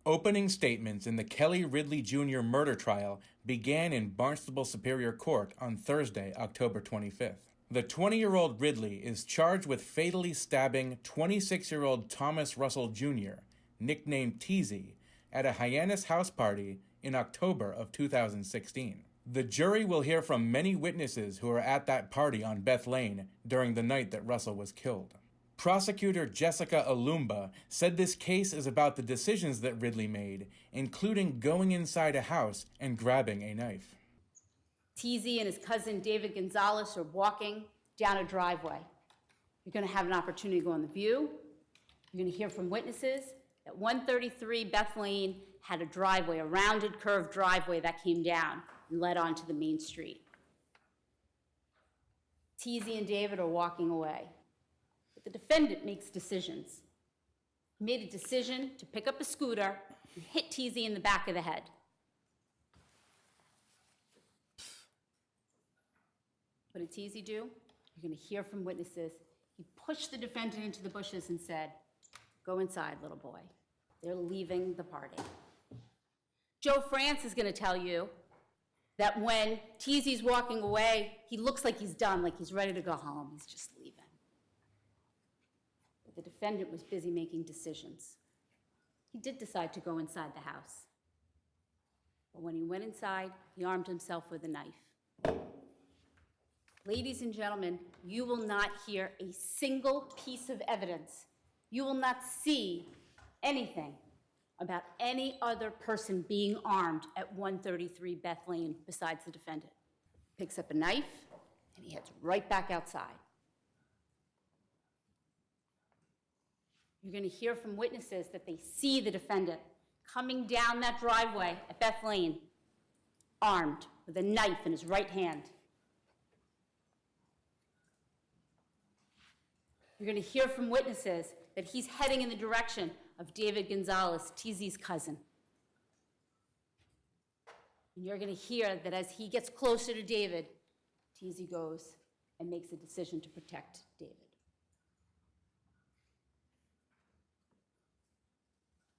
Opening statements in the Kelly Ridley Jr. murder trial began in Barnstable Superior Court on Thursday, October 25th. The 20-year-old Ridley is charged with fatally stabbing 26-year-old Thomas Russell Jr., nicknamed Teasy, at a Hyannis house party in October of 2016. The jury will hear from many witnesses who were at that party on Beth Lane during the night that Russell was killed. Prosecutor Jessica Alumba said this case is about the decisions that Ridley made, including going inside a house and grabbing a knife. Teasy and his cousin David Gonzalez are walking down a driveway. You're going to have an opportunity to go on the view. You're going to hear from witnesses that 133 Beth Lane had a driveway, a rounded, curved driveway that came down and led onto the main street. Teasy and David are walking away. But the defendant makes decisions. He made a decision to pick up a scooter and hit Teasy in the back of the head. What did Teasy do? You're going to hear from witnesses. He pushed the defendant into the bushes and said, "Go inside, little boy. They're leaving the party." Joe France is going to tell you that when Teasy's walking away, he looks like he's done, like he's ready to go home. He's just leaving. But the defendant was busy making decisions. He did decide to go inside the house. But when he went inside, he armed himself with a knife. Ladies and gentlemen, you will not hear a single piece of evidence. You will not see anything about any other person being armed at 133 Beth Lane besides the defendant. Picks up a knife and he heads right back outside. You're going to hear from witnesses that they see the defendant coming down that driveway at Beth Lane, armed with a knife in his right hand. You're going to hear from witnesses that he's heading in the direction of David Gonzalez, Teasy's cousin. And you're going to hear that as he gets closer to David, Teasy goes and makes a decision to protect David.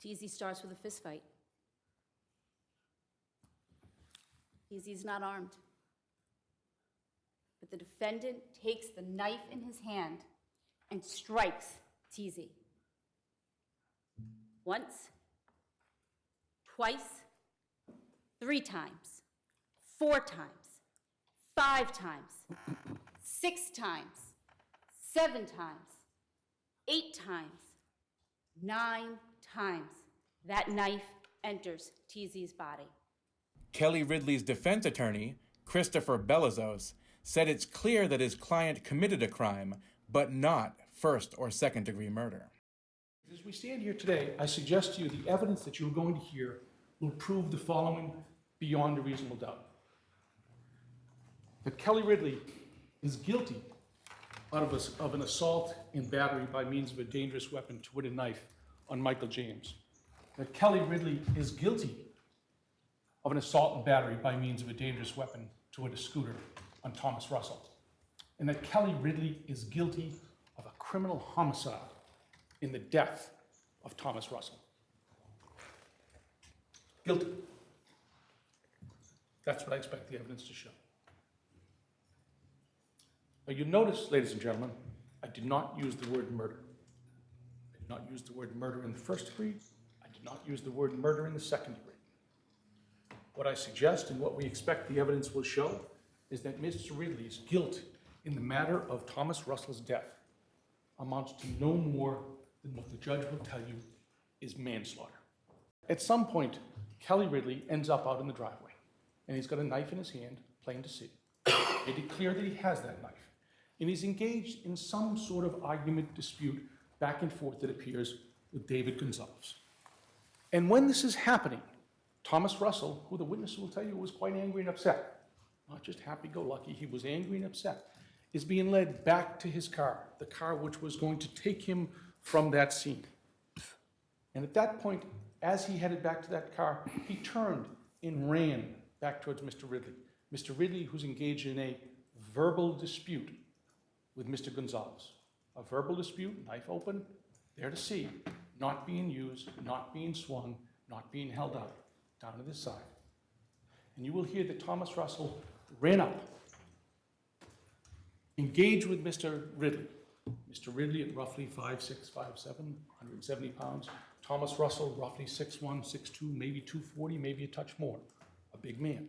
Teasy starts with a fist fight. Teasy's not armed. But the defendant takes the knife in his hand and strikes Teasy. Once, twice, 3 times, 4 times, 5 times, 6 times, 7 times, 8 times, 9 times. That knife enters Teasy's body. Kelly Ridley's defense attorney, Christopher Belizos, said it's clear that his client committed a crime, but not first or second degree murder. As we stand here today, I suggest to you the evidence that you're going to hear will prove the following beyond a reasonable doubt. That Kelly Ridley is guilty of an assault and battery by means of a dangerous weapon, to wit a knife, on Michael James. That Kelly Ridley is guilty of an assault and battery by means of a dangerous weapon, to wit a scooter, on Thomas Russell. And that Kelly Ridley is guilty of a criminal homicide in the death of Thomas Russell. Guilty. That's what I expect the evidence to show. Now you notice, ladies and gentlemen, I did not use the word murder. I did not use the word murder in the first degree. I did not use the word murder in the second degree. What I suggest and what we expect the evidence will show is that Mr. Ridley's guilt in the matter of Thomas Russell's death amounts to no more than what the judge will tell you is manslaughter. At some point, Kelly Ridley ends up out in the driveway, and he's got a knife in his hand, plain to see. Made it clear that he has that knife. And he's engaged in some sort of argument, dispute, back and forth, it appears, with David Gonzalez. And when this is happening, Thomas Russell, who the witness will tell you was quite angry and upset, not just happy-go-lucky, he was angry and upset, is being led back to his car, the car which was going to take him from that scene. And at that point, as he headed back to that car, he turned and ran back towards Mr. Ridley. Mr. Ridley, who's engaged in a verbal dispute with Mr. Gonzalez. A verbal dispute, knife open, there to see, not being used, not being swung, not being held up, down to this side. And you will hear that Thomas Russell ran up, engaged with Mr. Ridley. Mr. Ridley at roughly 5'6", 5'7", 170 pounds. Thomas Russell, roughly 6'1", 6'2", maybe 240, maybe a touch more. A big man.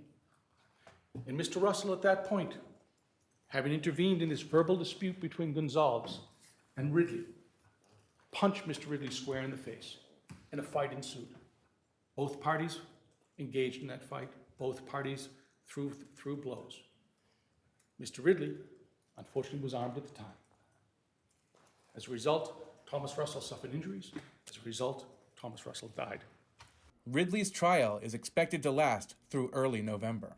And Mr. Russell at that point, having intervened in this verbal dispute between Gonzalez and Ridley, punched Mr. Ridley square in the face, and a fight ensued. Both parties engaged in that fight. Both parties threw blows. Mr. Ridley, unfortunately, was armed at the time. As a result, Thomas Russell suffered injuries. As a result, Thomas Russell died. Ridley's trial is expected to last through early November.